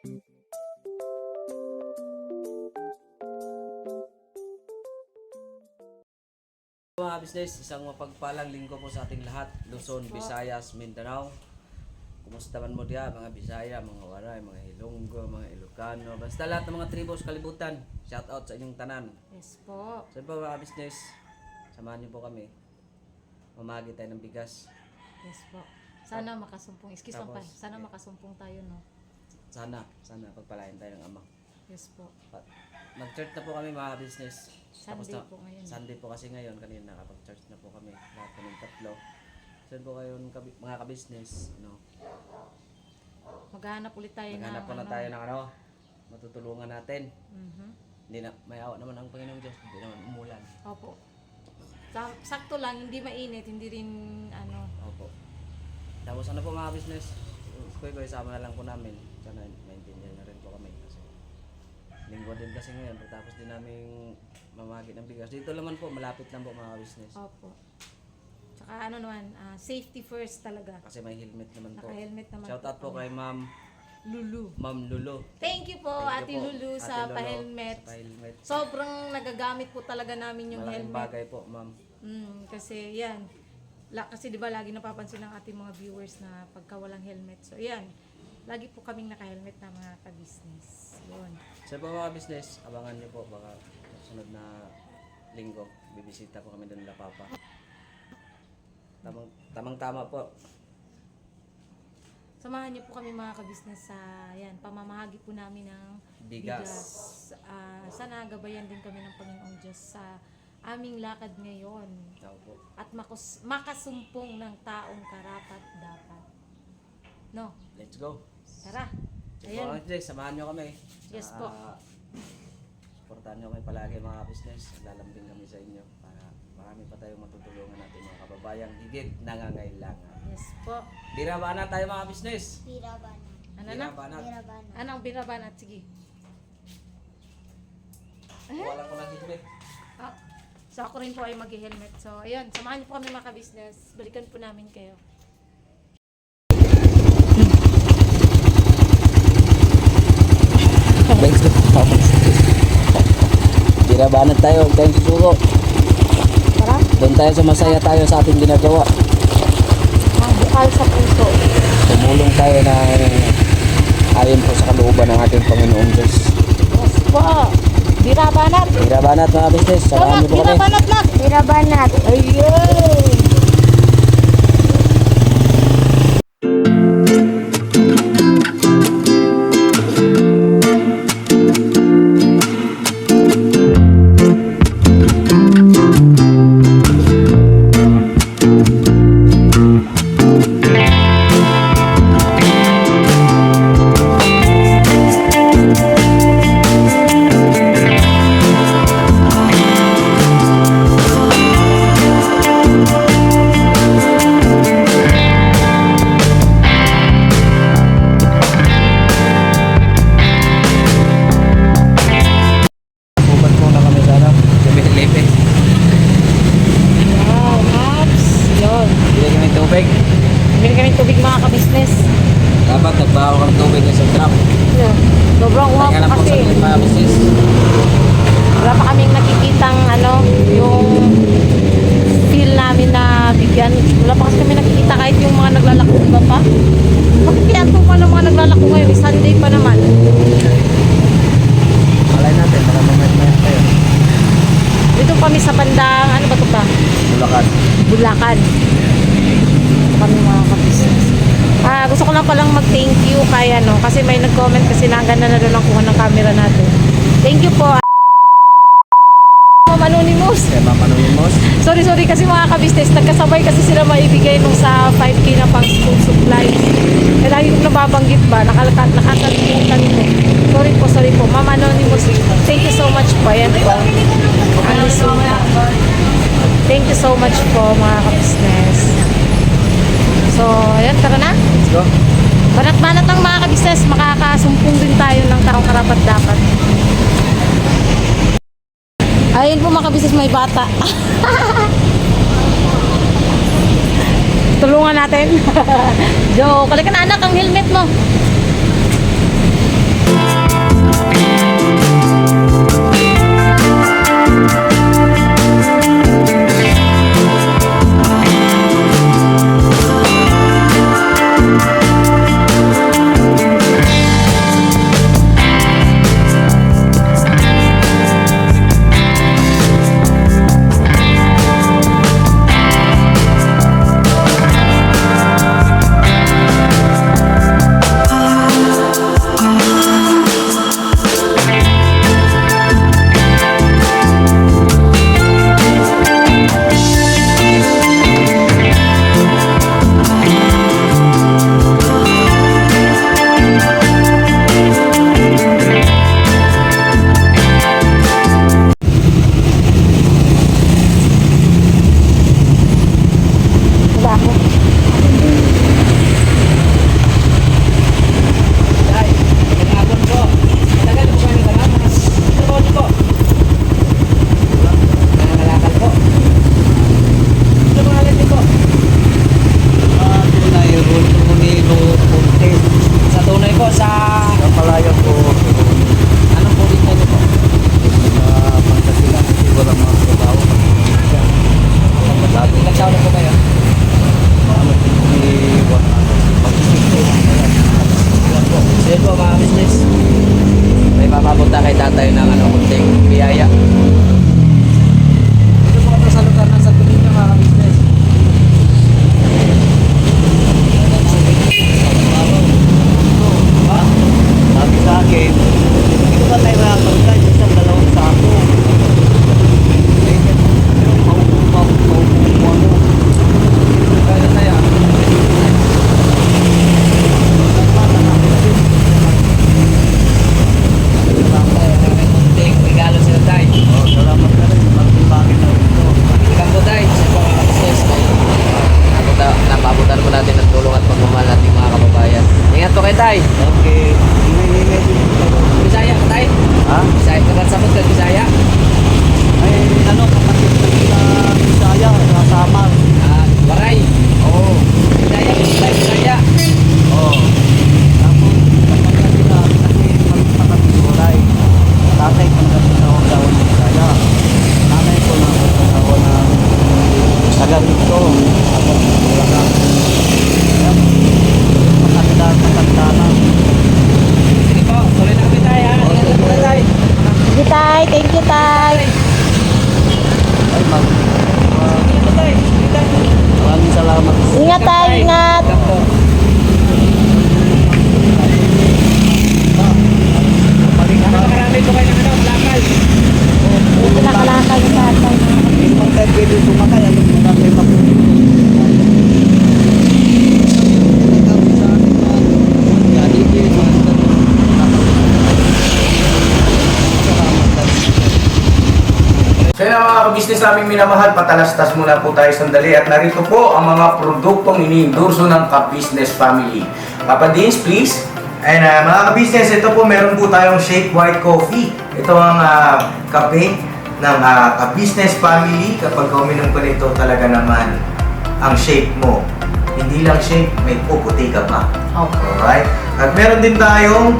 Mga business, isang mapagpalang linggo po sa ating lahat, Luzon, Visayas, Mindanao. Kumusta man mo diya, mga Bisaya, mga Waray, mga Ilonggo, mga Ilocano, basta lahat ng mga tribos kalibutan. Shout out sa inyong tanan. Yes po. So po mga business, samahan niyo po kami. Mamagi tayo ng bigas. Yes po. Sana makasumpong. Excuse me, Tapos, sana makasumpong tayo, no? Sana pagpalain tayo ng Ama. Yes po. Mag-church na po kami mga business. Sunday po ngayon. Sunday po kasi ngayon, kanina nakapag-church na po kami. Lahat kami tatlo. So po kayo mga ka-business, no? Maghanap ulit tayo Maghanap po na tayo ng matutulungan natin. Mhm. Hindi na, may awa naman ang Panginoong Diyos, hindi naman umulan. Opo. Sakto lang, hindi mainit, hindi rin Opo. Tapos ano po mga business, kuy sama na lang po namin. Sana maintindihan na rin po kami. Kasi linggo din kasi ngayon, pagtapos din namin mamagi ng bigas. Dito naman po, malapit lang po mga business. Opo. Tsaka safety first talaga. Kasi may helmet naman po. Naka-helmet naman Shout out po kami. kay Ma'am Lulu. Thank you po, Thank Ate you po, Lulu, Ate sa Lulu, pa-helmet. sa pa-helmet. Sobrang nagagamit po talaga namin yung Malaking helmet. bagay po, Ma'am. Kasi yan. Kasi di ba lagi napapansin ng ating mga viewers na pagka walang helmet. So yan. Lagi po kaming naka-helmet na mga ka-business. Yun. So po mga business, abangan niyo po baka sunod na linggo bibisita po kami doon La Papa. Tamang-tama po. Samahan niyo po kami mga ka-business sa pamamahagi po namin ng Bigas. Sana gabayan din kami ng Panginoong Diyos sa aming lakad ngayon. Tao po. At makasumpong ng taong karapat dapat. No? Let's go. Tara. So, Ayan. mga business, samahan niyo kami. Yes po. Supportahan niyo kami palagi mga business. Lalambing kami sa inyo para marami pa tayong matutulungan natin mga kababayang higit nangangailangan. Yes po. Birabana tayo mga business. Birabanat. Ano na? Birabanat. Birabanat. Anong birabanat? Sige. Wala ko ng helmet. So ako rin po ay mag-helmet. So ayun, samahan niyo po kami mga ka-business. Balikan po namin kayo. Let's go. Birabanat tayo. Huwag tayong susuko. Tara. Doon tayo sumasaya tayo sa ating ginagawa. Bukal sa puso. Tumulong tayo na ayon po sa kalooban ng ating Panginoong Diyos. Yes po. Birabanat. Birabanat mga business. Samahan niyo po kami. Birabanat lang. Birabanat. Ayun. Bubad muna kami sa Lipe. Wow, Maps. Yun. Bili kami tubig. Bili kami tubig mga ka-business. Dapat nagbaho kang tubig sa trap. Yun. Sobrang uhaw Kaya po po sa kasi. mga business. Wala pa kaming nakikitang yung feel namin na bigyan. Wala pa kasi kami nakikita kahit yung mga naglalako iba pa. Bakit kaya ito pa ng mga naglalako ngayon? Sunday pa naman. Malay natin, baka mamaya tayo. Dito kami sa bandang, ano ba ito pa? Bulacan. Bulacan. Ito kami mga ka-business. Gusto ko lang palang mag-thank you kay kasi may nag-comment kasi na ganda na doon ang kuha ng camera natin. Thank you po. Ma'am Anonymous. Kaya mapanunimos. Sorry kasi mga ka-business, nagkasabay kasi sila maibigay nung sa 5K na pang school supplies. Kaya lagi kong nababanggit ba, nakakalimutan ko. Sorry po. Ma'am Anonymous, thank you so much po. Ayan po. Thank you so much po mga ka-business. So, ayan, tara na. Let's go. Banat-banat ang mga ka-business, makakasumpong din tayo ng taong karapat dapat. Ayun po mga ka-business, may bata. Tulungan natin. Joke. Kalika na anak, ang helmet mo. po mga business. May papapunta kay tatay ng kunting biyaya. Dito po ito sa lugar ng Santo Niño mga business. Sabi sa akin, hindi ko ba tayo makakagay isang dalawang sako? Pero maupo ano. Kaya na yan. May kunting regalo sila tayo. Oh, salamat ka rin. Bakit na ito? Ikaw po tayo. Sa mga business. Napabutan po natin ng tulong at pagmamahal natin mga kababayan. Ingat po kayo tayo. Okay. Ingay-ingay din ito. Bisaya ka tayo. Ha? Bisaya ka ba sa Bisaya? Ay, ano, kapatid na kita Bisaya, kasama. Waray. Oo. Bisaya. Bisaya. Oo. Tapos, kapag nila, kasi magpapatuloy. Tatay ko na sa ng Bisaya. Nanay ko na sa ng taga dito. Taga Bulacan. Matanda na. Sige po. Tuloy na kami tayo. Ingat po tayo. Sige, Tay. Thank you, Tay. Ay, Ingat po tayo. maraming salamat. Ingat, Tay. Ingat. Ingat po. Nakarami po kayo ng lakal. Ito nakalakal sa tatay. Hindi naman tayo pwede sumakay. Ano mo na tayo mapunin? So yun ang mga kabisnes naming minamahal, patalastas muna po tayo sandali at narito po ang mga produktong iniendorso ng Ka-Business Family. Papa Dins, please. Ayun mga ka-business, ito po meron po tayong Shake White Coffee. Ito ang kape ng ka-business family. Kapag uminom ko nito talaga naman ang shake mo. Hindi lang shake, may puputi ka pa. Okay. Alright? At meron din tayong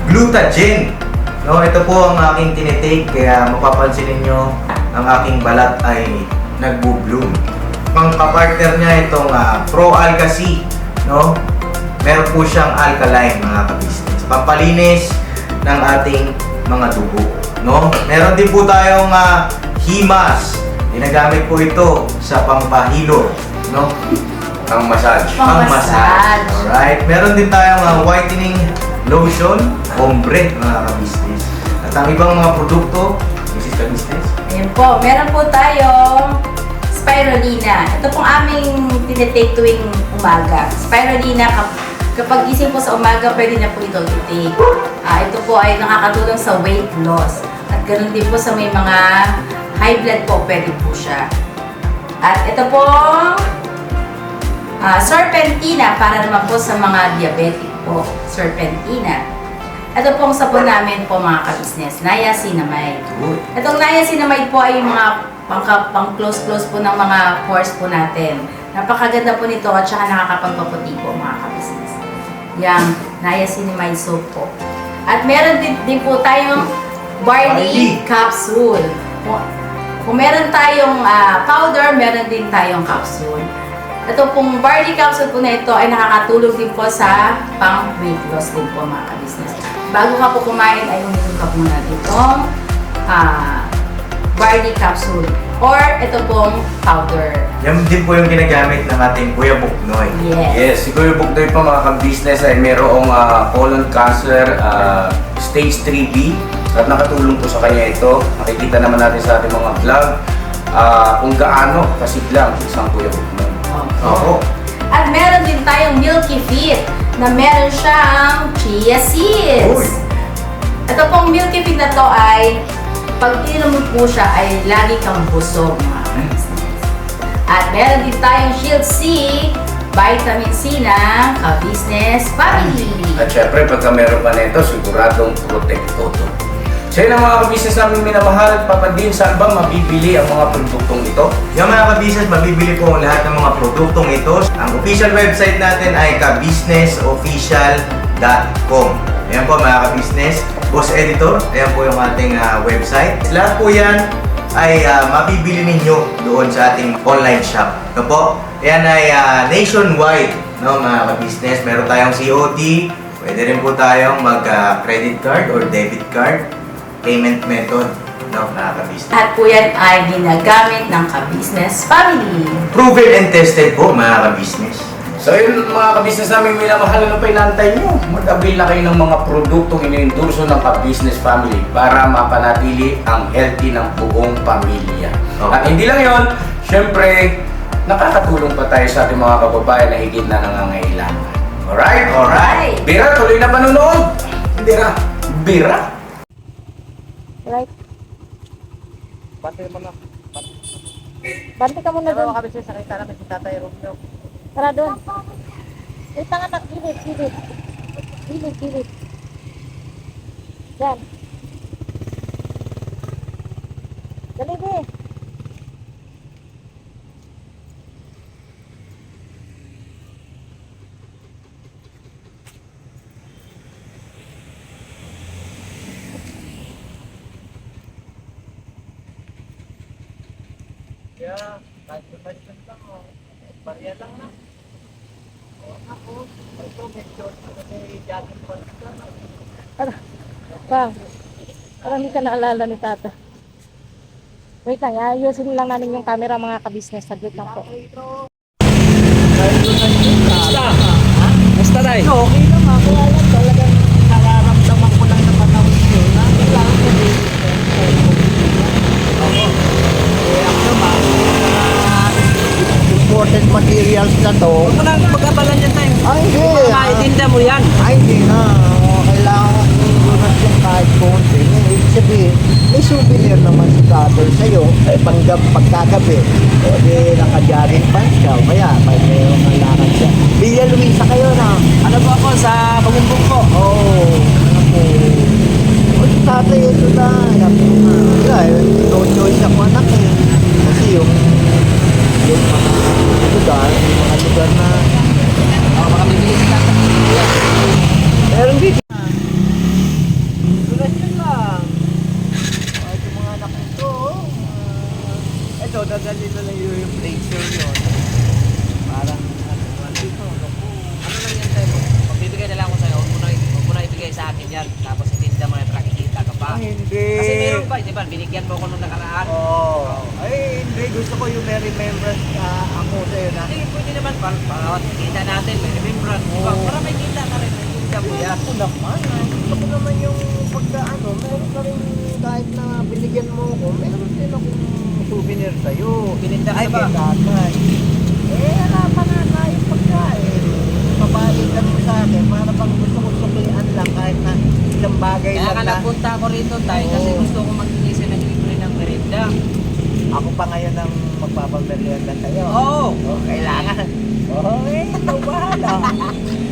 Glutagen. No, ito po ang aking tinitake kaya mapapansin ninyo ang aking balat ay nagbo-bloom. Pang kapartner niya itong Pro Alga C, no? Meron po siyang alkaline mga ka-business. Pampalinis ng ating mga dugo, no? Meron din po tayong Himas. Ginagamit po ito sa pampahilo, no? Ang massage. Ang massage. Alright. Meron din tayong whitening lotion, ombre mga ka-business. At ang ibang mga produkto, Mrs. Ka-business. Ayan po, meron po tayong spirulina. Ito pong aming tinitake tuwing umaga. Spirulina, kapag gising po sa umaga, pwede na po ito i-take. Ito po ay nakakatulong sa weight loss. At ganoon din po sa may mga high blood po, pwede po siya. At ito pong serpentina para naman po sa mga diabetic po. Serpentina. Ito pong sabon namin po mga ka-business, niacinamide. Itong niacinamide po ay yung mga pang-close po ng mga pores po natin. Napakaganda po nito at saka nakakapagpaputi po mga ka-business. Yang niacinamide soap po. At meron din po tayong barley capsule. Kung meron tayong powder, meron din tayong capsule. Ito pong barley capsule po na ito ay nakakatulong din po sa pang-weight loss din po mga ka-business. Bago ka po kumain ay uminom ka muna itong barley capsule or ito pong powder. Yan din po yung ginagamit ng ating Kuya Buknoy. Yes, si Kuya Buknoy po mga ka-business ay mayroong colon cancer stage 3B at nakatulong po sa kanya ito. Nakikita naman natin sa ating mga vlog kung gaano kasiglang isang Kuya Buknoy. Oo. At meron din tayong Milky Fit na meron siyang chia seeds. Uy. Ito pong Milky Fit na to ay pag ininom mo po siya ay lagi kang busog mga ka-business. At meron din tayong Shield C, vitamin C ng ka-business family. At syempre, pagka meron ka nito, siguradong protecto to. So yun ang mga ka-business namin minamahal. Papa Din, saan ba mabibili ang mga produktong ito? Yung mga ka-business, mabibili po ang lahat ng mga produktong ito. Ang official website natin ay kabusinessofficial.com. Ayan po mga ka-business. Boss Editor, ayan po yung ating website. Lahat po yan ay mabibili ninyo doon sa ating online shop. No po? Ayan ay nationwide, no, mga ka-business. Meron tayong COD, Pwede rin po tayong mag-credit card or debit card payment method, no, mga ka-business. Lahat po yan ay ginagamit ng ka-business family. Proven and tested po, mga ka-business. So yun mga ka-business namin, minamahal na pa inantay nyo. Mag-avail na kayo ng mga produktong iniendorso ng ka-business family para mapanatili ang healthy ng buong pamilya. Okay. At hindi lang yun, syempre, nakakatulong pa tayo sa ating mga kababayan na higit na nangangailangan. Alright? Alright. Bira, tuloy na panonood. Bira. Bira. Right. Bantay mo na. Bante ka muna doon. Mga ka-business, nakita namin si Tatay Romeo. Tara doon. Wait lang anak, gilid, gilid. Gilid, gilid. Yan. Dali, be. Yeah, kahit lang o. Bariya lang na. Ako, ito make sure kasi jogging pa na. Bang. Parang hindi ka naalala ni Tata. Wait lang, ayusin lang namin yung camera mga ka-business. Saglit lang po. Basta tayo. Okay lang ako. Alam talagang nararamdaman ko lang na panahon yun. Na kailangan ko din. Ako. Eh, ako naman, imported materials na to. Huwag mo nang pagkabalan yan tayo. Ay, hindi. Maitinda mo yan. Ay, hindi na. Kailangan iunat yung kahit konti. Ibig sabihin, may souvenir naman si Brother sa'yo. Eh, pagkagabi. O, di, naka-jogging pants ka. O kaya, may mayroong lakad siya. Villa Luisa kayo na. Ano po ako sa Bagumbong po? Oo. Ano po. O, si tatay, ito na. Alam mo na. Wala, no choice ako anak eh. Kasi yung mga lugar na Baka bibili si Tata. meron dito. Tulad yun lang. Ito mga anak nito. Ito, dadali na lang yung bracer yun. Parang ano dito. Ano lang yan tayo? Magbibigay na lang ako sa'yo. Huwag mo na ibigay sa akin yan. Tapos itinda mo na para kikita ka pa. Hindi. Kasi meron pa, di ba? Binigyan mo ako nung nakaraan. Oo. Ay, hindi. Gusto ko yung may remembrance na ako sa'yo na. Hindi, pwede naman. Para kita natin. May remembrance. Di ba? Para may kita ka rin. May kita mo yan. Ako naman. Gusto ko naman yung pagkaano. Meron ka rin kahit na binigyan mo ako. Meron din akong souvenir sa'yo. Bininda ka Ay, ba? kay tatay. Eh, wala pa nga tayong pagkain. Pabayad ka mo sa akin. Para bang gusto ko suklian lang kahit na isang bagay Kaya lang ka na. nagpunta ako rito tayo kasi Oo. gusto ko mag-iisa ng libre ng merinda. Ako pa ngayon ang magpapamerienda sa'yo. Oo. Oh, kailangan. Oh, eh, ikaw bahala.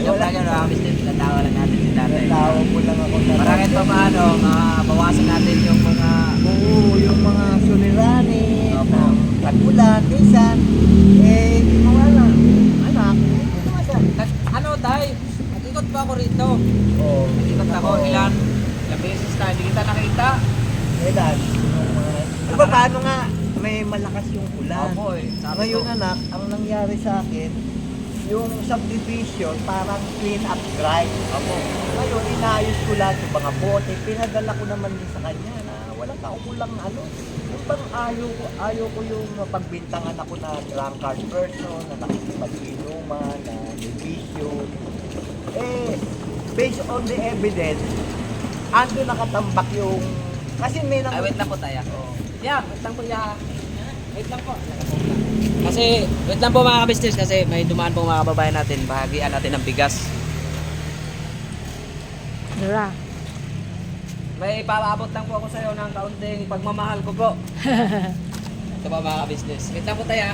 Yung Wala lang yun, mga business, pinatawa lang natin si tatay. Tawag mo lang ako na. Para kahit pa paano, mabawasan natin yung mga... Oo, yung mga sulirani, Opo. tagpulan, minsan, eh, di mo alam. Anak, ito nga siya. Ano tay? Nag-ikot pa ako rito. Oo. Nag-ikot ako ilang beses na hindi kita nakita. Eh, dad, yung mga... Diba, paano nga, may malakas yung ulan. Opo eh. Sabi Ngayon, ko, anak, ang nangyari sa akin, yung subdivision, parang clean up drive. Opo. Ngayon, inayos ko lahat yung mga bote. Pinadala ko naman din sa kanya na walang kaukulang ano. Yung bang ayaw ko yung pagbintangan ako na drunkard person, na nakikipag-inuman, na nebisyo. Eh, based on the evidence, ando nakatambak yung... Kasi may Ay, wait lang po tayo. Yeah, wait lang po ya. Wait lang po. Kasi, wait lang po mga ka-business kasi may dumaan po mga kababayan natin. Bahagian natin ng bigas. Dura. May ipapaabot lang po ako sa iyo ng kaunting pagmamahal ko po. Ito po mga ka-business. Wait lang po tayo.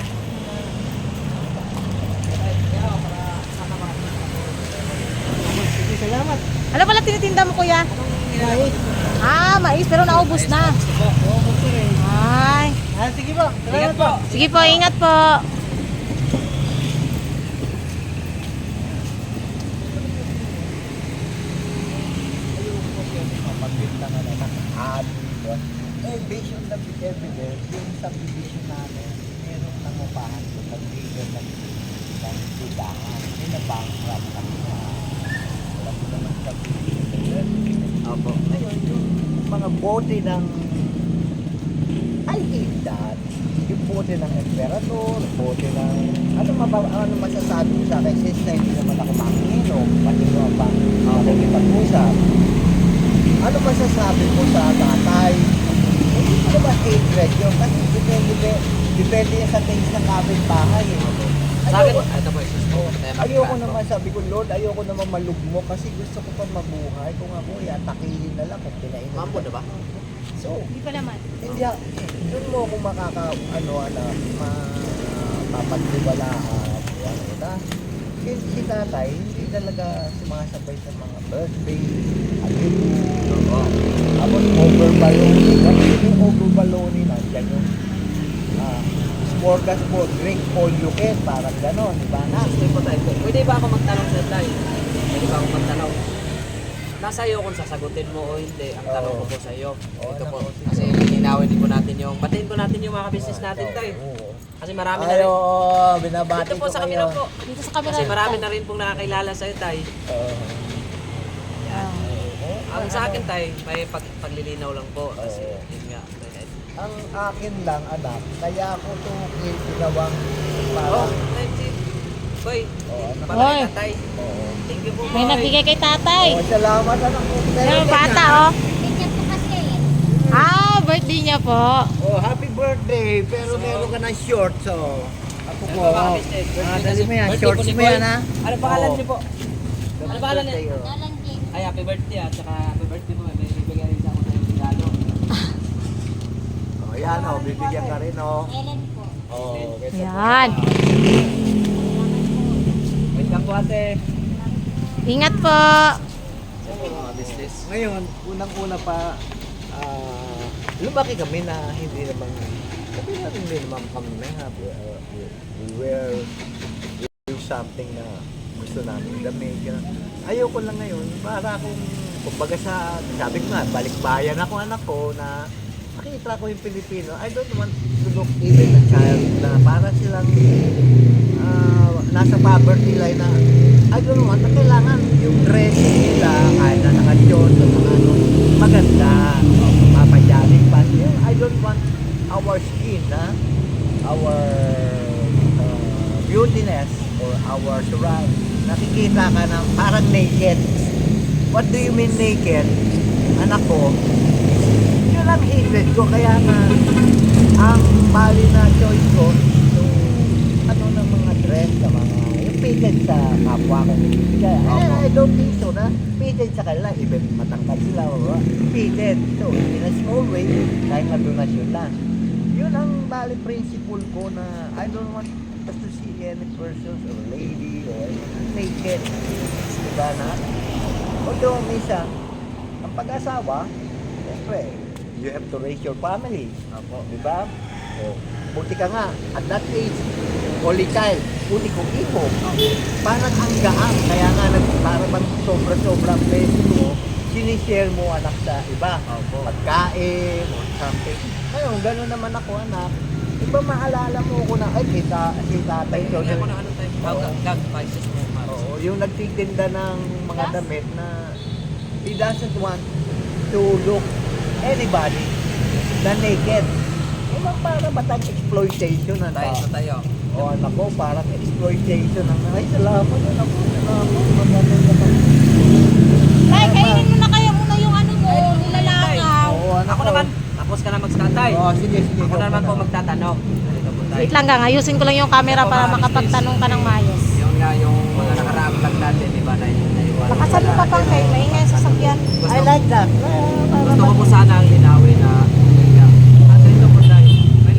Sige, salamat. Ano pala tinitinda mo kuya? Mais. Mais pero naubos na. Oo, okay. Ay. Sige ba? Ingat po. Sige po, ingat po. Pagbintangan na nakakaabi. Eh, based on the evidence, yung subdivision namin, meron nangupahan ko ng leader ng tindahan. May na-bankrupt kami na wala ko naman ng business. Opo. Ngayon, yung mga bote ng I hate that. Yung bote ng emperador, bote ng ano masasabi mo sa akin since na hindi naman ako makinom, pati mo pa nakikipag-usap. Ano masasabi mo sa tatay? Hindi ko naman hatred yun kasi depende yan sa taste ng kapitbahay eh. Sa akin, Ayoko- ito po, isus po. Ayoko naman, sabi ko, Lord, ayoko naman malugmo kasi gusto ko pa mabuhay. Kung ako, atakihin na lang kung pinainom. Mambo na ba? So, Hindi pa naman. hindi, doon mo ako mapapagtiwalaan. Ano na? Si tatay, hindi talaga sumasabay sa mga birthday, Oo. tapos overballoning. Kasi yung overballoning, nandiyan yung smorgasbord, drink all you can, parang gano'n, di ba na? Isus po tayo po. Pwede ba ako magtanong sa tayo? Pwede ba ako magtanong? Nasa iyo kung sasagutin mo o hindi. Ang tanong ko po sa iyo. Oo, Ito po. naku, sige. Kasi lilinawin din po natin yung, batiin po natin yung mga business natin tayo. Oo. Kasi marami na rin. Ayo, binabati Dito po ko sa kayo. kabila po. Dito sa kabila. Kasi marami na rin pong nakakilala sa iyo tayo. Oo. Ang sa akin tayo, may paglilinaw lang po. Kasi yun nga. Ang akin lang, anak, kaya ako ito ginawang Oh, parang, time si Boy. Oo, anak. Para kay Hoy. tatay. oo. Thank you po, May Boy. nagbigay kay tatay. Oh, salamat, anak ko. Yung bata, oh. Ah, birthday niya po. Oh, happy birthday, pero meron ka ng shorts, oh. Ako po, Ano ba, Mr. dali mo yan, Birthday shorts po ni mo Boy. yan, ha? Ano pangalan Oo. niyo po? Ano pangalan niya? Birthday, oh. Ay, happy birthday at saka happy birthday po. May bibigyan rin sa ako ng regalo. Oh, yan, oh, bibigyan ka rin, oh. Oh, ganito po. Yan. Welcome po ate. Ingat po. Sa mga business. Ngayon, unang-una pa, lumaki kami na hindi naman, sabi natin hindi naman kami na, we were doing something na gusto namin damit. Ayoko lang ngayon, para akong, kumbaga sabi ko nga, balikbayan ako anak ko na makita ko yung Pilipino. I don't want to look even a child na para silang nasa poverty line na I don't want na kailangan yung dress nila kahit na naka-short o mga ano, maganda, mapajaling pa. I don't want our skin, our beautiness or our surround. Nakikita ka na parang naked. What do you mean naked? Anak ko, yun ang hatred ko. Kaya nga, ang bali na choice ko, yung ano ng mga dress, na mga, yung fitted sa kapwa ko. I don't think so na fitted sa kanila, even matangkad sila, fitted. So, in a small way, dahil madonasyon lang. Yun ang bali principle ko na I don't want just to see any person or lady or naked. Diba na? Although, minsan, ang pag-asawa, siyempre, you have to raise your family. Ako, di ba? O, buti ka nga, at that age, only child, uli kong ipo. Parang ang gaan, kaya nga, parang bang sobra-sobrang blessing mo, sinishare mo anak sa iba. Pagkain, or something. Ngayon, gano'n naman ako, anak. Iba maalala mo ko na, ay, si tatay. So, Kaya ko na ano tayo. Gag, prices mo. oo, yung nagtitinda ng mga damit na he doesn't want to look anybody na naked. Parang batang exploitation na Tayo sa tayo. O anak ko, parang exploitation ang ay salamat anak ko, salamat magandang naman. Tay, kainin mo na kayo muna yung ano mo, nilalangaw. Oo, anak Ako ko. naman, tapos ka na magstatay. Oo, sige, sige. Ako go naman ka po na. magtatanong. Ito po tayo. Wait lang gang, ayusin ko lang yung camera para makapagtanong ka ng mayos. Yun nga yung mga nakaraang vlog natin, di ba? Naiwan. Bakasan mo pa pang kay maingay sa sasakyan. I like that. Gusto ko po sana ang linawin na yun nga. At ito po tayo, may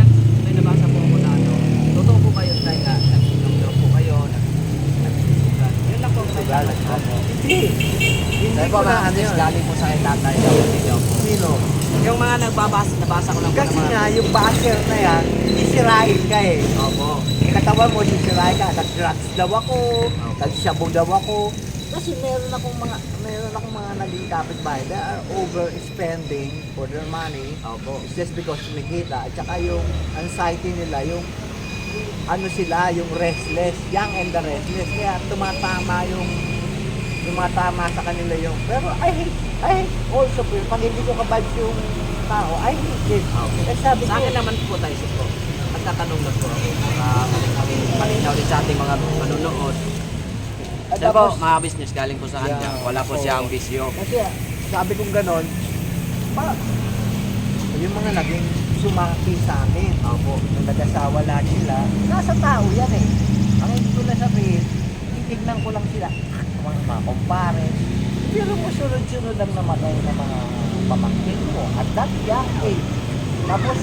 nabasa po ako na ano, totoo po kayo tayo na nag-inom daw po kayo, nag-inugan. Yun lang po ang tayo. Hindi Ko na ano yun. Galing po sa kay tatay daw, hindi daw po. Sino? Yung mga nabasa ko lang po Kasi ng mga... nga, yung basher na yan, sisirain ka eh. Opo. Yung katawan mo, sisirain ka. Nag-drugs daw ako, nag-shabu daw ako. Kasi meron akong mga naging kapitbahay that are overspending for their money. Opo. It's just because kumikita. At saka yung anxiety nila, yung ano sila, yung restless, young and the restless. Kaya tumatama yung tumatama sa kanila yung, pero I hate also po, pag hindi ko kabadge yung tao, I hate it. Okay. Eh, sabi ko, Sa akin naman po tayo po. Magtatanong na po ako para malinaw din sa ating mga manonood. Sir po, tapos, mga business, galing po sa kanya. Yeah. Wala po Oo. siyang bisyo. kasi sabi kong ganon, yung mga naging sumaki sa akin, nung nag-asawa lahat sila, nasa tao yan eh. Ang hindi ko na sabihin, titignan ko lang sila, mga kumpare, pero musunod-sunod ang namatay ng mga pamangkin ko at that young age. Tapos,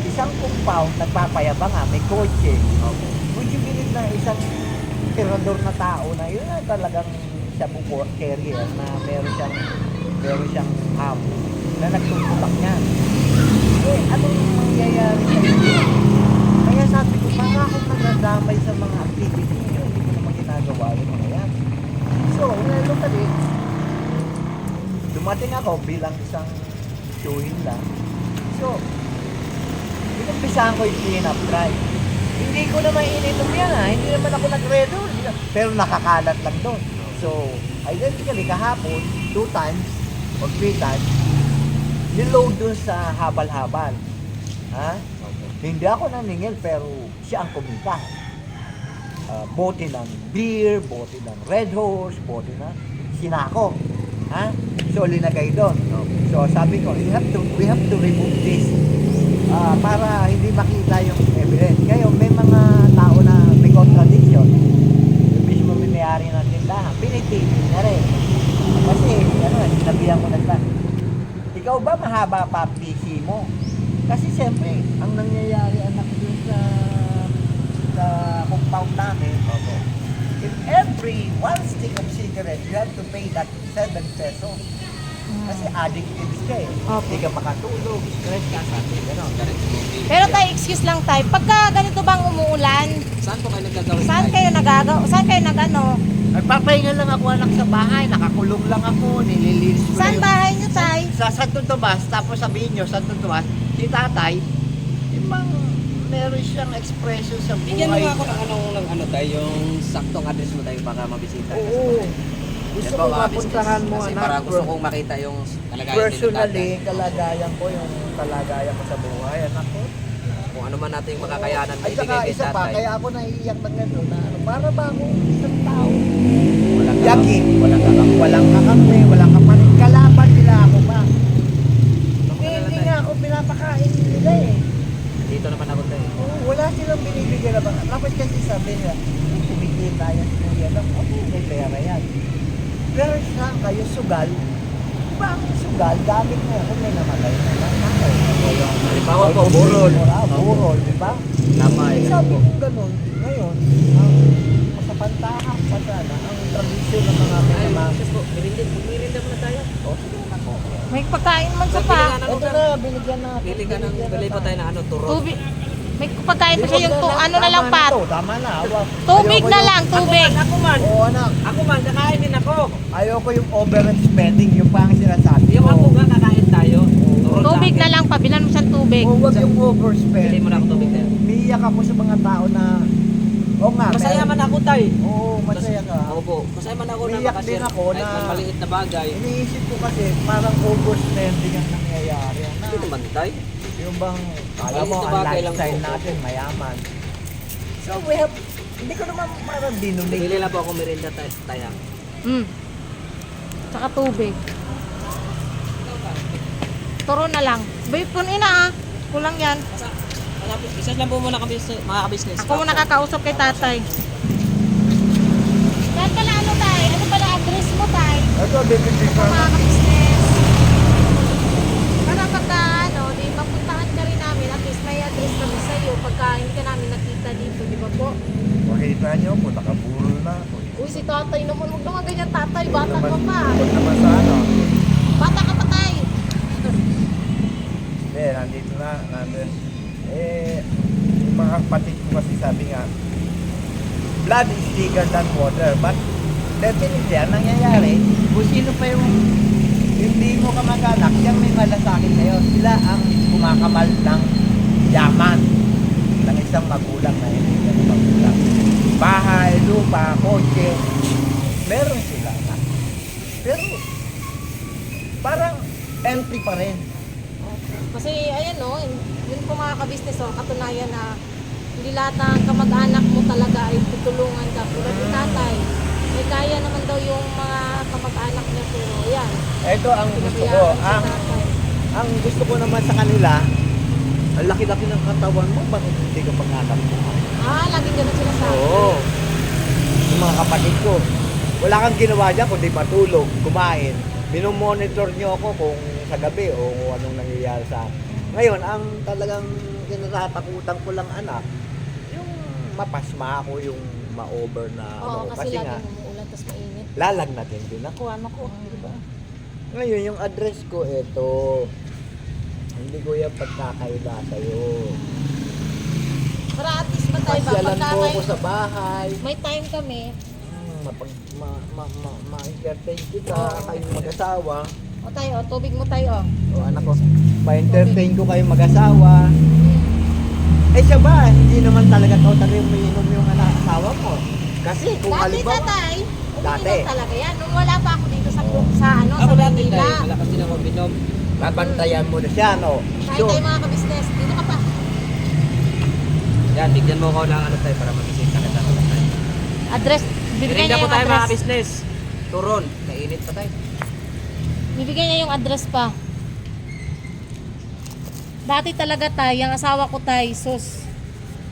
isang compound, nagpapayabang may kotse. Would you believe na isang tirador na tao na yun na talagang siya bukor carrier na meron siyang hamon na nagtutulak niya. Eh, anong mangyayari sa inyo? Kaya sabi ko, baka akong nagdadamay sa mga activity niyo, hindi ko naman ginagawa yung mga yan. So, look at it. Dumating ako bilang isang showing lang. So, inumpisahan ko yung clean-up drive. Hindi ko naman ininom yan hindi naman ako nag-redo. Pero nakakalat lang doon. So, identically kahapon, 2 times or 3 times, niload doon sa habal-habal. Hindi ako naningil pero siya ang kumita. Bote ng beer, bote ng Red Horse, bote ng sinako. So, linagay doon. So, sabi ko, we have to remove this para hindi makita yung evidence. Ngayon, may mga tao na may contradiction. Yung mismo may-ari ng tindahan, pinitigil na rin. Kasi, sinabihan ko na sila, ikaw ba mahaba pa PC mo? Kasi siyempre, ang nangyayari anak dun sa compound namin, in every 1 stick of cigarette, you have to pay that 7 pesos. Kasi addictive ka eh. Hindi ka makatulog, stress ka sa atin, gano'n. Pero tayo, excuse lang tayo. Pagka ganito bang umuulan, Saan po kayo nagagawin? saan kayo nagagaw? Saan kayo nagano? Nagpapahinga lang ako anak sa bahay, nakakulong lang ako, nililinis ko Saan na bahay niyo, tay? sa Santo Tomas, tapos sabihin nyo, Santo Tomas, si tatay, ibang meron siyang expression sa buhay. Bigyan mo nga ako ng ano tayo, yung saktong address mo tayo para mabisita. Oo. Gusto ko mapuntahan mo, Kasi anak. para gusto kong makita yung kalagayan Personally, dito. kalagayan ko, yung kalagayan ko sa buhay, anak ko. Kung ano man natin yung makakayanan na At saka ibigay kay isa pa, tatay. kaya ako naiiyak ng gano'n na para ba akong isang tao? Walang Yagi, walang walang kakampi, walang kapalit, kalaban nila ako pa. Hindi nga ako pinapakain nila eh. Dito naman ako tayo. Oo, wala silang binibigyan na ba? Tapos kasi sabi nila, kumikita yan si Kuya lang, okay, may pera yan. Pero siya, kayo sugal, ba ang sugal, gamit mo kung may namatay na lang. Halimbawa po, burol. Burol, di ba? Lamay. Sabi ko ganun, ngayon, ang sa pantahan pa sana, ang tradisyon ng mga Ay, mga sis po, mirinda muna tayo. o sige na po. May pagkain man sa Bili pa. ka ng Ito na, binigyan na. Bili ka ng, bili po tayo ng ano, turot. Tubig. May pagkain pa siya yung ano na lang pat. Tama na. Tubig na lang, tubig. Ako man, Oo anak, ako man, kakain din ako. ayoko yung over-spending, yung pang sinasabi Yung ko. ako nga, kakain tayo. Turot Tubig sa na akin. lang, pabilan mo siyang tubig. O wag yung overspending. Bili mo na ako tubig tayo. Umiiyak ako sa mga tao na, oo nga. Masaya meron- man ako tayo. Oo, masaya ka. Opo, masaya man ako na Umiiyak makashare. din ako Kahit na- man maliit na bagay. Iniisip ko kasi parang overspending ang nangyayari. Hindi naman tayo. Yung bang, alam mo, Maliit na ang bagay lang lifestyle po. natin, mayaman. So we have, hindi ko naman parang dinunay. Bili lang po ako merinda tayo. Tsaka tubig. Turo na lang. Babe, punin na Kulang yan. Isa lang po muna kami mga kabisnes. Ako muna kakausap kay tatay. Saan pala ano tay? Ano pala address mo tay? Ito, bibigyan Sa ka. mga ka-business. Para pagka di mapuntahan ka rin namin, at least may address kami sa iyo pagka hindi ka namin nakita dito, di ba po? Makita nyo po, nakaburol na ako. Uy, si tatay naman, huwag naman ganyan tatay, bata ka pa. Huwag naman sa ano. Bata ka pa tay. Hindi, nandito na. Yung mga kapatid ko kasi sabi nga, blood is thicker than water. But, definitely, ang nangyayari, kung sino pa yung hindi mo kamag-anak, siyang may malasakit sa'yo. Sila ang kumakamal ng yaman ng isang magulang na hindi magulang. Bahay, lupa, kotse, meron sila. pero parang empty pa rin. Kasi ayan no, yun po mga ka-business oh, katunayan na hindi lahat ng kamag-anak mo talaga ay tutulungan ka. Tulad ni tatay, may kaya naman daw yung mga kamag-anak niya pero ayan. Ito ang gusto ko. pinabayaan si tatay. Ang gusto ko naman sa kanila, ang laki-laki ng katawan mo, bakit hindi ka pangarap mo? Laging ganun sila sa akin. Oo. Yung mga kapatid ko, wala kang ginawa dyan kundi matulog, kumain. Minomonitor nyo ako kung sa gabi o kung anong nangyayari sa akin. Ngayon, ang talagang kinatatakutan ko lang anak, yung mapasma ako, yung ma-over na Oo, ano. kasi nga, laging umuulan tapos mainit. lalagnatin din ako, anak ko. Diba? Ngayon, yung address ko, ito. Hindi ko yung pagkakaila sa'yo. Para at least ba tayo ba? Pasyalan Pagka mo may, ako sa bahay. may time kami, Ma-entertain kita, kayong mag-asawa. o tayo, tubig mo tayo. O anak ko, ma-entertain ko kayong mag-asawa. Eh siya ba, hindi naman talaga totally umiinom yung asawa mo. Kasi kung Dati halimbawa, tatay, Dati. umiinom talaga yan. Nung wala pa ako dito sa sa Ako sa dati Manila. tayo, malakas din ako binom. babantayan mo na siya, no? Tayo tayo mga ka-business, dito ka pa. Yan, bigyan mo ko ng ano tayo para magising ka kita. Address, bibigyan Merinda niya po yung tayo mga address. business. Turon, mainit pa tayo. Bibigyan niya yung address pa. Dati talaga tayo, yung asawa ko tayo, sus.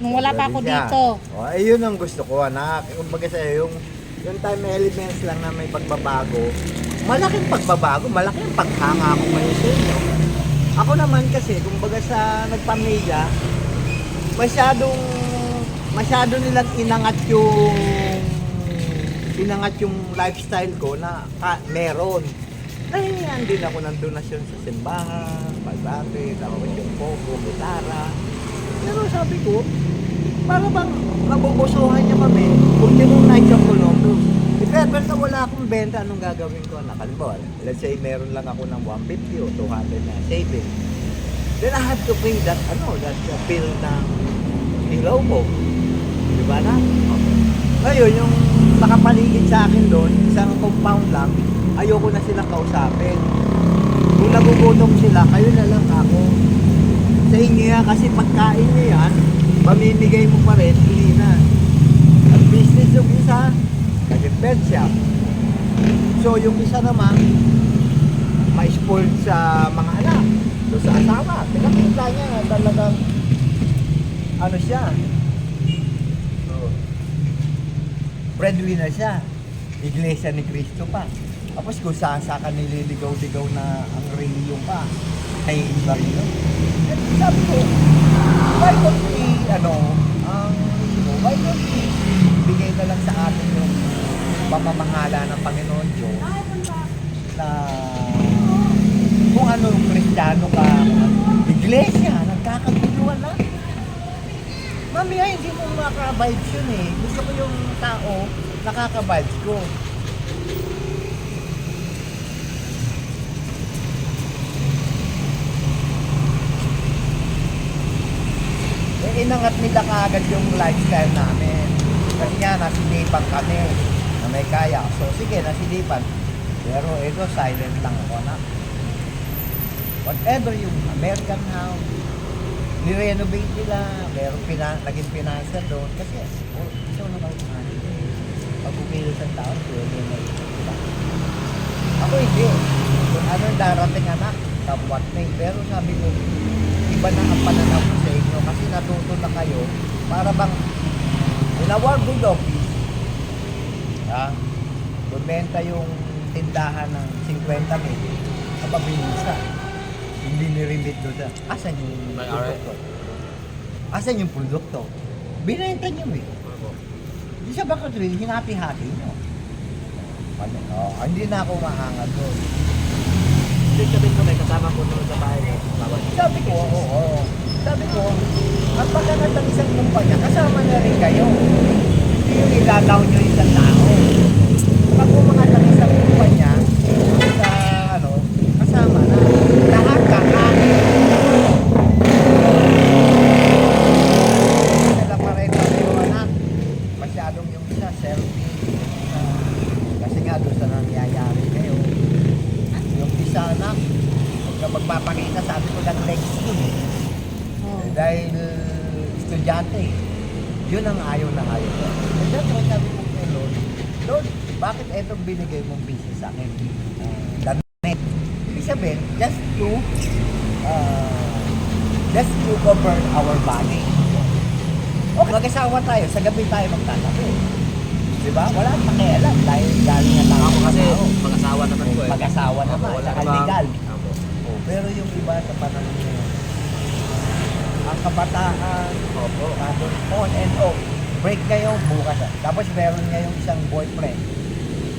Nung wala pa ako Siya. dito. O, ayun ang gusto ko, anak. Kumbaga sa'yo, yung time elements lang na may pagbabago, malaking pagbabago, malaking paghanga ako ngayon sa inyo. Ako naman kasi, kumbaga sa nagpamilya, masyado nilang inangat yung lifestyle ko na meron. Nahingihan din ako ng donasyon sa simbahan, pagdati, ako yung pogo, gitara. Pero sabi ko, para bang mabubusuhan niya kami, kung di mong night yung Columbus. If ever na wala akong benta, anong gagawin ko? Halimbawa, let's say meron lang ako ng 150 o 200 na saving. Then I have to pay that bill ng ilaw ko. Di ba na? Ngayon, yung nakapaligid sa akin doon, isang compound lang, ayoko na silang kausapin. Kung nagugutom sila, kayo na lang ako. Sa inyo yan, kasi pagkain nyo yan, mamimigay mo pa rin, hindi na. Ang business yung isa, kasi pet shop. So yung isa naman, ma-spoiled sa mga anak, so sa asawa. Pinakita niya nga talagang, ano siya, breadwinner siya. Iglesia ni Cristo pa. Tapos kung saan ka nililigaw-ligaw na ang reliyon pa, ay iba rin yun. At sabi ko, why don't we, why don't we bigay na lang sa atin yung pamamahala ng Panginoon Diyos na kung ano Kristiyano ka, iglesia, nagkakaguluhan na. Mamaya hindi mo makaka-vibes yun eh. Gusto ko yung tao, nakaka-vibes ko. Inangat nila kaagad yung lifestyle namin. Kasi nga, nasilipan kami na may kaya. So, sige, nasilipan. Pero ito, silent lang ako na. Whatever yung American house, ni-renovate nila, meron naging pinasa doon. Kasi, ito naman yung ano. Pag umilos ang tao, pwede na diba? Ako hindi. Kung ano yung darating anak, kapwat na pero sabi ko, iba na ang pananaw ko sa inyo kasi natuto na kayo para bang in a world good office bumenta yung tindahan ng 50 mil kapabilisa hindi ni-remit doon sa asan yung produkto asan yung produkto binenta nyo hindi siya baka rin hinati-hati nyo hindi na ako maangat doon. Ibig sabihin ko may kasama po doon sa bahay. Sabi ko, oo. Sabi ko, ang pagkakat ng isang kumpanya, kasama na rin kayo. Hindi yung ilalaw nyo isang tao. Pag umangat ng isang kumpanya, sa kasama na. Lahat kakain. Sila pare-pareho anak. Masyadong yung isa, selfie. Kasi nga doon sa nangyayari ngayon. Pagka magpapakita, sabi ko lang next yun eh. Oh. Dahil estudyante eh. Yun ang ayaw na ayaw ko. And that's why sabi ko kay Lord, Lord, bakit etong binigay mong business sa akin? Damit. Ibig sabihin, just to cover our body. Okay, mag-asawa tayo, sa gabi tayo magtatabi. Diba? Wala nang pakialam dahil galing na tayo. Ako kasi mag-asawa naman ko eh. Mag-asawa naman, Wala saka namang- legal. Opo. Oh, pero yung iba sa panahon ngayon, ang kabataan, on and off, break ngayon, bukas. Tapos meron ngayong isang boyfriend,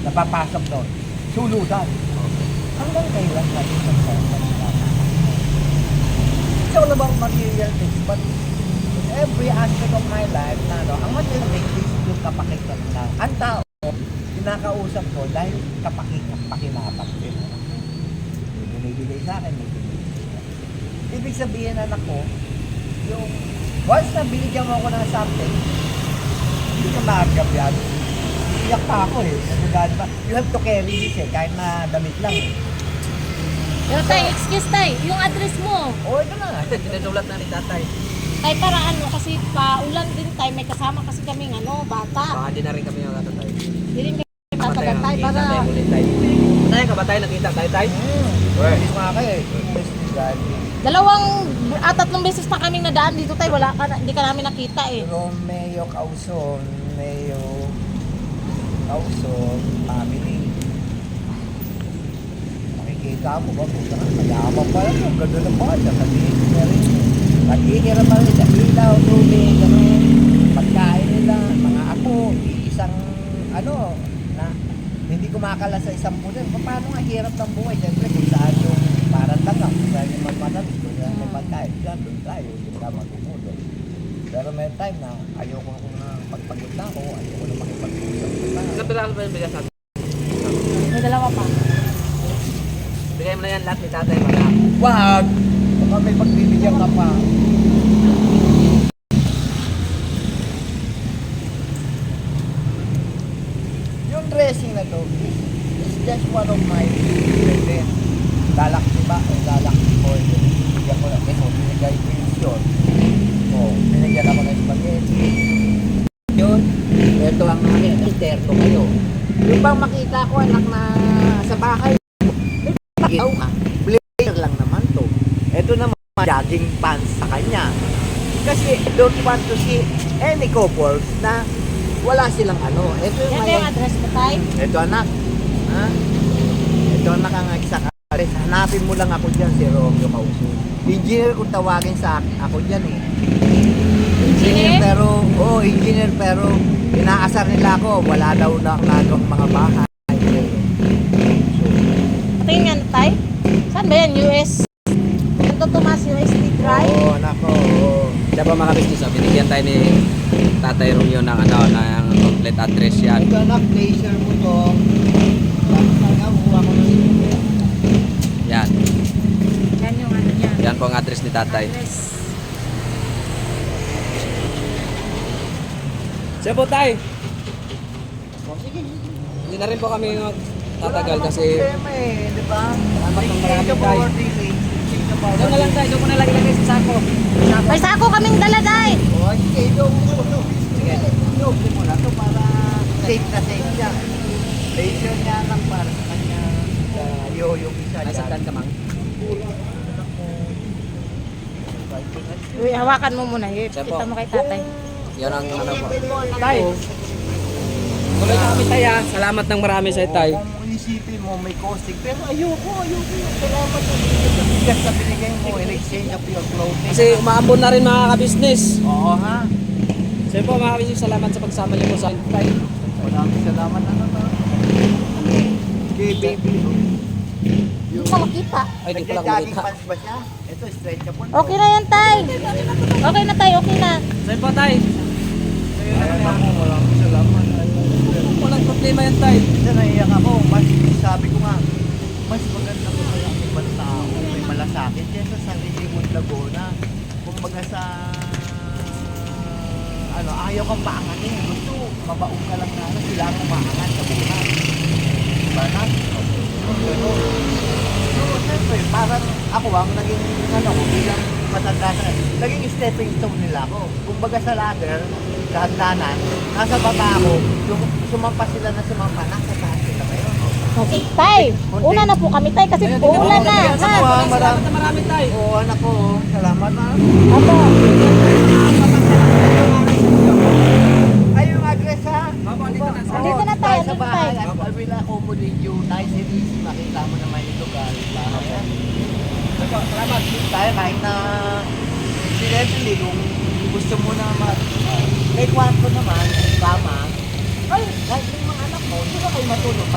napapasok doon, sulutan. Hanggang kailan natin magsasalita? It's all about material things, but in every aspect of my life, na, no, ang material things is yung kapakitan lang. Ang tao, kinakausap ko dahil kapakinapak din. May binibigay sa akin, may binibigay sa akin. Ibig sabihin, anak ko, yung once na binigyan mo ako ng something, hindi ka maagap yan. Iyak pa ako eh. Nagagano pa. You have to carry this eh, kahit na damit lang eh. Pero tay, excuse tay, yung address mo. O, ito na nga. Sinusulat na ni tatay. Tay, para ano, kasi paulan din tay, may kasama kasi kaming ano, bata. Baka di na rin kami yung tatay. Hindi rin kami tatagal tay, para... Tatay ulit tayo. Tatay ka ba tayo? Nakita tayo tayo? Bilis mga kayo eh. Bilis ni Daddy. Tatlong beses na kaming nadaan dito tay, wala ka, hindi ka namin nakita eh. Romeo Causon, family. Nakikita mo ba? Puta ka, mayaman pa lang. Ganda na pa. Sasabihin ko na rin. Naghihirap pa rin sa ilaw, tubig, gano'n. Pagkain nila, mga apo, isang, na hindi kumakala sa isang punan. Paano nga hirap ng buhay? Siyempre, kung saan yung parang langak, kung saan yung magmanalis, kung saan yung pagkain. Diyan, doon tayo, hindi ka magumulong. Pero may time na ayoko na pagpagod na ako, ayoko na makipag-usap. Ilang piraso ba yung bigyan sa atin? May dalawa pa. Bigay mo na yan lahat ni tatay para. Wag! Baka may pagbibigyan ka pa. Yung dressing na to is just one of my favorite. Lalak, diba? Lalak ko. Bigyan ko lang. Ito, binigay ko yung short. Oh, binigyan ako ng spaghetti. Yun. Ito ang aking interno kayo. Yung bang makita ko anak na sa bahay, ikaw ka, blazer lang naman to. Ito naman, jogging pants sa kanya. Kasi don't want to see any couples na wala silang ano. Ito yung Yan yung address mo tay. ito anak. Ha? Ito anak ang exact address. Hanapin mo lang ako dyan si Romeo Causo. Engineer kung tawagin sa ako dyan eh. Engineer? Engineer pero inaasar nila ako. Wala daw na nagawang mga bahay. Patingin yan tay. Saan ba yan? US? Santo Tomas USD Drive? Oo, anak ko. Oo. Siya pa mga business, binigyan tayo ni Tatay Romeo ng ng complete address yan. Ito anak, blazer mo to. Tapos nga, kuha ko ng silver. Yan. Yan yung ano niya. Yan po ang address ni tatay. Address. Siya po tayo. Oh, sige. Hindi na rin po kami tatagal Wala kasi namang problema eh, di ba? Salamat ng marami, Think Tay. about it, eh. Think about doon na lang it. tayo, doon ko na lang ilagay sa sako. May sako kaming dala tay. Oh, sige, sige, inuusin mo na to para safe na safe siya. Laser niya lang para sa kanya. Yung isa Ay, sagdan ka mang. Uy, hawakan mo muna. Siya po. Kita mo kay tatay. Yan ang ano po. Tay. Tuloy na kami tayo. Salamat ng marami sa tay. Kung isipin mo, may costing. Pero ayoko. Salamat na bigas na binigay mo in exchange of your clothing. Kasi umaambon na rin mga ka-business. Oo ha. Siya po mga ka-business, salamat sa pagsama niyo po sa akin tay. Maraming salamat na naman. Okay, baby. Hindi ko makita. Ay, di ko lang Nagja-jogging makita. pants ba siya? Ito, stretchable. Okay na yan tay. Okay na tay, okay na. Siya po tay. Maraming salamat. Walang problema yan tay. Kasi naiyak ako. Mas sabi ko nga, mas maganda ko kaya may tao, may malasakit kaysa sa Limon Laguna. Kumbaga sa ayaw kang paangatin. Gusto, mabaong ka lang na sila ang umaangat sa buhay. Diba na? Ganun. siyempre, parang ako ang naging, ano ko, bilang matanda na, naging stepping stone nila ako. Kumbaga sa ladder, sa hagdanan, nasa baba ako, sumampa sila na sumampa, nasa taas sila ngayon. Okay, tay, una na po kami tay kasi uulan na. Ha? Marami tayo. Oo, anak ko, salamat na. Apo. Ay, yung address ha? Dito na tayo, Sa dito bahay, tayo. I will accommodate you nice and easy. Makita mo naman yung lugar. Salamat. Tayo kahit na incidentally, kung gusto mo na may kwarto naman, kama, ay, kahit yung mga anak mo, hindi ba kayo matulog?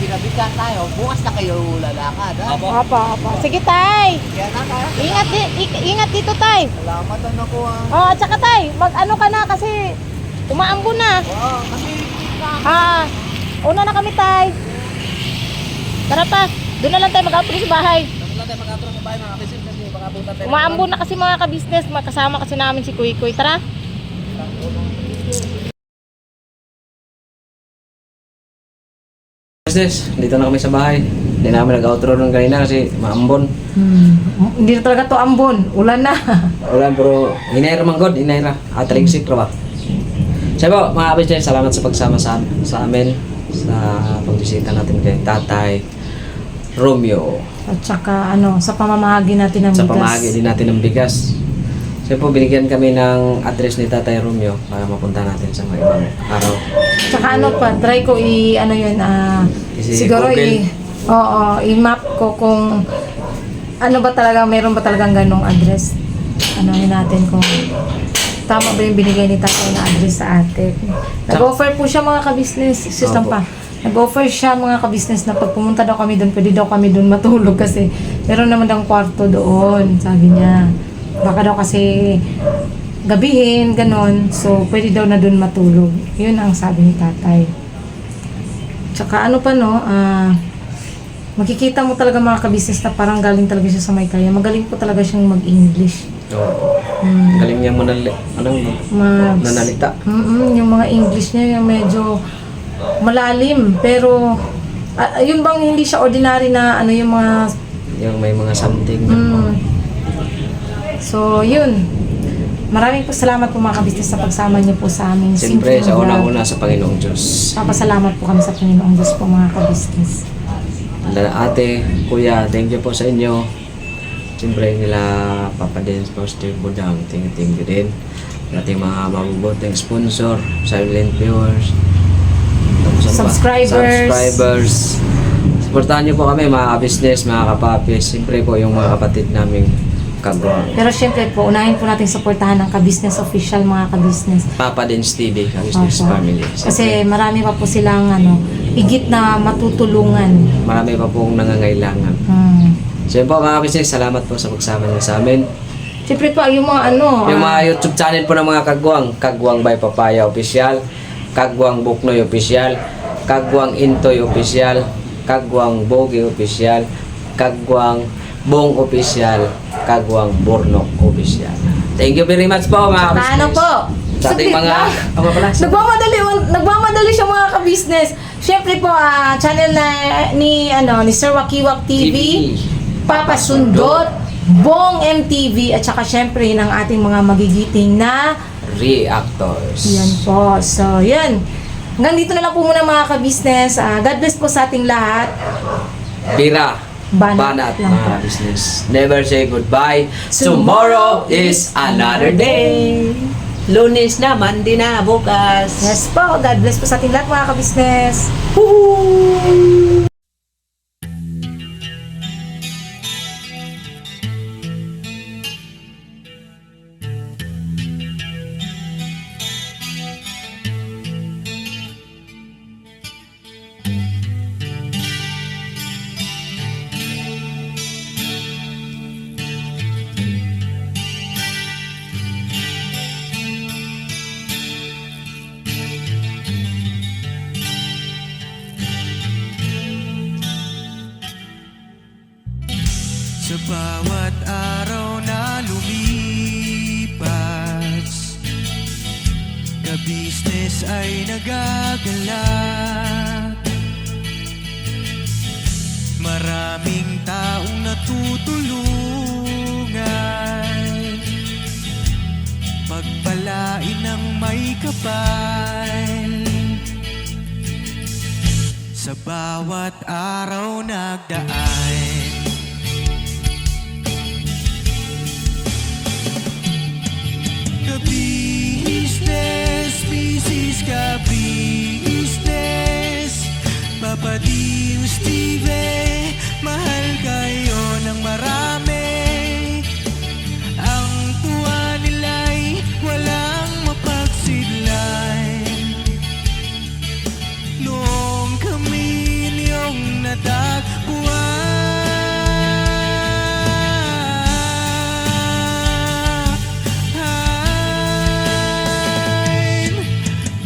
Binabitan tayo, bukas na kayo lalakad. Ha? Apo. Sige tay. Kaya na ka. Ingat dito tay. Salamat ano ko ha. Oh, at saka tay, mag-ano ka na kasi umaambon na. Oo, kasi Una na kami tay. Tara pa, doon na lang tayo mag-outro sa bahay. Umaambon na kasi mga ka-business, kasama kasi namin si Kuy Kuy. Tara. Business, dito na kami sa bahay. Hindi namin nag-outro nung kanina kasi maambon. Hindi na talaga to ambon. Ulan na. Ulan pero hinayra man god, hinayra. Ataligsik ra ba? Sabi po, mga business, salamat sa pagsama sa amin sa pagbisita natin kay Tatay Romeo. At saka sa pamamahagi natin ng Sa bigas. pamahagi din natin ng bigas. Sabi po, binigyan kami ng address ni Tatay Romeo para mapunta natin sa mga ibang araw. Tsaka try ko siguro Google. i-map ko kung ano ba talaga, meron ba talagang ganong address. Anohin natin kung tama ba yung binigay ni tatay na address sa atin. Nag-offer po siya mga ka-business. System Opo. pa. Nag-offer siya mga ka-business na pag pumunta daw kami doon, pwede daw kami doon matulog kasi meron naman daw kwarto doon, sabi niya. Baka daw kasi gabihin, ganon. So, pwede daw na doon matulog. Yun ang sabi ni tatay. Tsaka makikita mo talaga mga ka-business na parang galing talaga siya sa Maykaya. Magaling po talaga siyang mag-English. Oo. Galing niya mo nanalita. Yung mga English niya yung medyo malalim. Pero, yun bang hindi siya ordinary na yung mga... Yung may mga something. So, yun. Maraming po salamat po mga ka-business sa pagsama niyo po sa aming Siyempre, simpleng sa vlog. unang-una sa Panginoong Diyos. Papasalamat po kami sa Panginoong Diyos po mga ka-business. Ate, Kuya, thank you po sa inyo. Siyempre nila Papa Dance, Positive Budang, thank you din. Ating mga mabubuting sponsor, silent viewers, subscribers. Supportahan niyo po kami mga ka-business, mga kapapis. Siyempre po yung mga kapatid naming kagwang. Pero syempre po, unahin po natin supportahan ng ka-business official mga ka-business. Papa Dance TV, ka-business Opo. family. Kasi marami pa po silang higit na matutulungan. Marami pa pong nangangailangan. So yun po mga business, salamat po sa pagsama niyo sa amin. Siyempre po, yung mga Yung mga YouTube channel po ng mga kagwang, Kagwang by Papaya Official, Kagwang Buknoy Official, Kagwang Intoy Official, Kagwang Bogi Official, Kagwang Bong Official, Kagwang Bornok Official. Thank you very much po mga business. Sa ating mga... Nagmamadali siya mga ka-business. Siyempre po, channel ni Sir Wakiwak TV, Papa Sundot, Bong MTV, at saka siyempre ng ating mga magigiting na reactors. yan po. So, yan. Hanggang dito na lang po muna mga ka-business. God bless po sa ating lahat. Pira, Banat lang mga po. business. Never say goodbye. Tomorrow is another day. Lunes naman din na bukas. Yes po. God bless po sa ating lahat mga ka-business. Sa bawat araw na lumipas, ka-business ay nagagalak. Maraming taong natutulungan, pagpalain ng may kapal. Sa bawat araw nagdaan, ka-business, business ka-business, Papa Dio, Steve, mahal kayo ng marami. Ang tuwa nila'y walang mapagsidlan. Noong kami niyong natagpuan,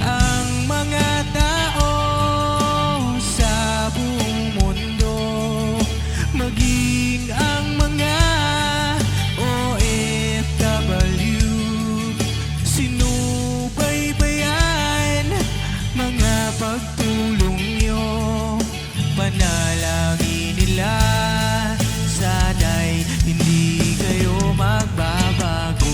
ang mga tao sa buong mundo, maging ang mga OFW, sinubaybayan mga pagtulong nyo. Panalangin nila, sana'y hindi kayo magbabago.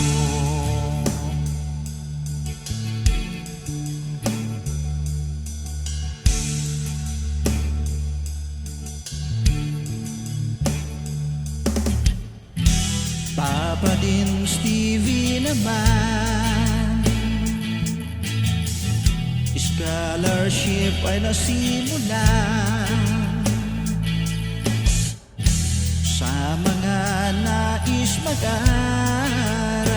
Papa din Stevie naman, scholarship ay nasimula sa mga nais mag-aral.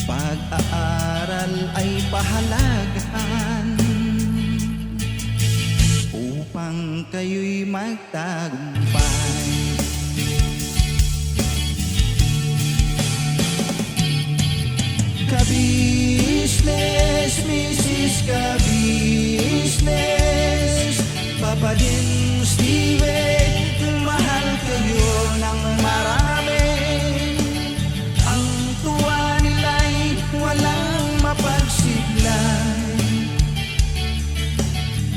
Pag-aaral ay pahalagahan upang kayo'y magtagumpay. Ka-business, Mrs. Ka-business, Papa din Steve, mahal kayo ng marami. Ang tuwa nila'y walang mapagsidlan.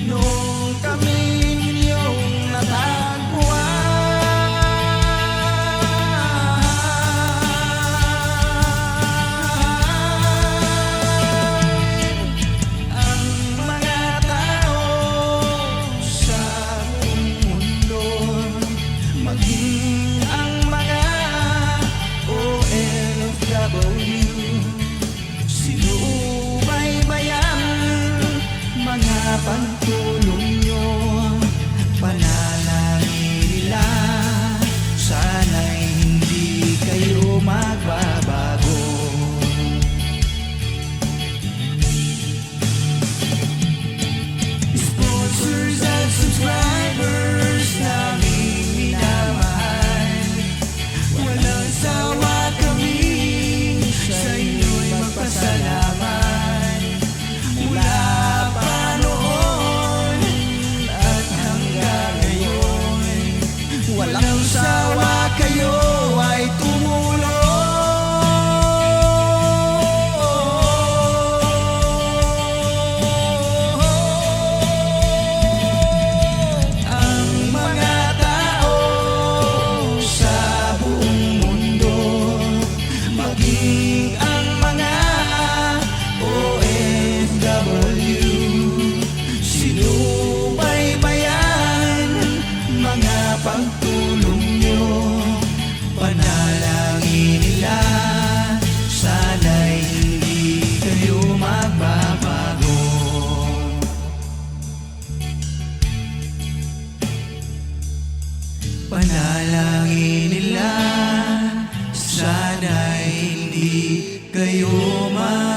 Noong kami ninyong natagpuan, pagtulong nyo, panalangin nila, sana'y hindi kayo magbabago. Sponsors at subscribers naming minamahal, walang sawa kami sa inyo'y magpasalamat. Mula pa noon at hanggang ngayon, walang sawa kayo ay tumulong. Ang mga tao sa buong mundo, maging ang mga OFW, sinubaybayan mga pagtulong nyo. Panalangin nila, sana'y hindi kayo magbabago. Panalangin nila, sana'y hindi kayo magbabago.